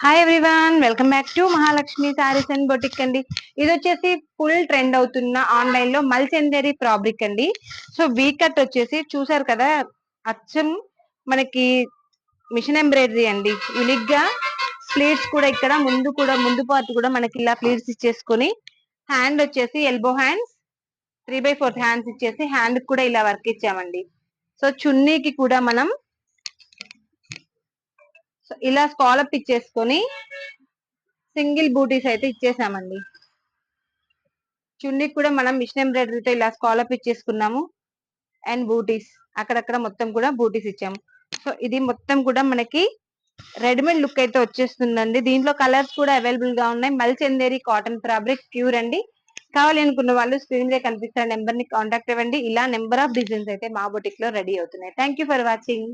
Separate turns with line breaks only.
Hi everyone, welcome back to Mahalakshmi saris and boutique అండి. ఇది వచ్చేసి ఫుల్ ట్రెండ్ అవుతున్న ఆన్లైన్ లో మల్చందేరి ఫ్యాబ్రిక్ అండి. సో వీ కట్ వచ్చేసి చూసారు కదా, అచ్చం మనకి మిషన్ ఎంబ్రాయిడరీ అండి. యూనిక్ గా ప్లీట్స్ కూడా ఇక్కడ ముందు పార్ట్ కూడా మనకి ఇలా ప్లీట్స్ ఇచ్చేసుకొని, హ్యాండ్ వచ్చేసి ఎల్బో హ్యాండ్స్ 3/4 హ్యాండ్స్ ఇచ్చేసి హ్యాండ్ కూడా ఇలా వర్క్ ఇచ్చామండి. సో చున్నీకి కూడా మనం ఇలా స్కాలప్ ఇచ్చేసుకొని సింగిల్ బూటీస్ అయితే ఇచ్చేసామండి. చున్నీ కూడా మనం మిషన్ ఎంబ్రాయిడరీతో ఇలా స్కాలప్ ఇచ్చేసుకున్నాము. అండ్ బూటీస్ అక్కడక్కడ మొత్తం కూడా బూటీస్ ఇచ్చాము. సో ఇది మొత్తం కూడా మనకి రెడీమేడ్ లుక్ అయితే వచ్చేస్తుందండి. దీంట్లో కలర్స్ కూడా అవైలబుల్ గా ఉన్నాయి. మల్చందేరి కాటన్ ఫ్యాబ్రిక్ ప్యూర్ అండి. కావాలి అనుకున్న వాళ్ళు స్క్రీన్ మీద కనిపిస్తున్న నెంబర్ ని కాంటాక్ట్ అవ్వండి. ఇలా నెంబర్ ఆఫ్ డిజైన్స్ అయితే మా బొటిక్ లో రెడీ అవుతున్నాయి. Thank for watching.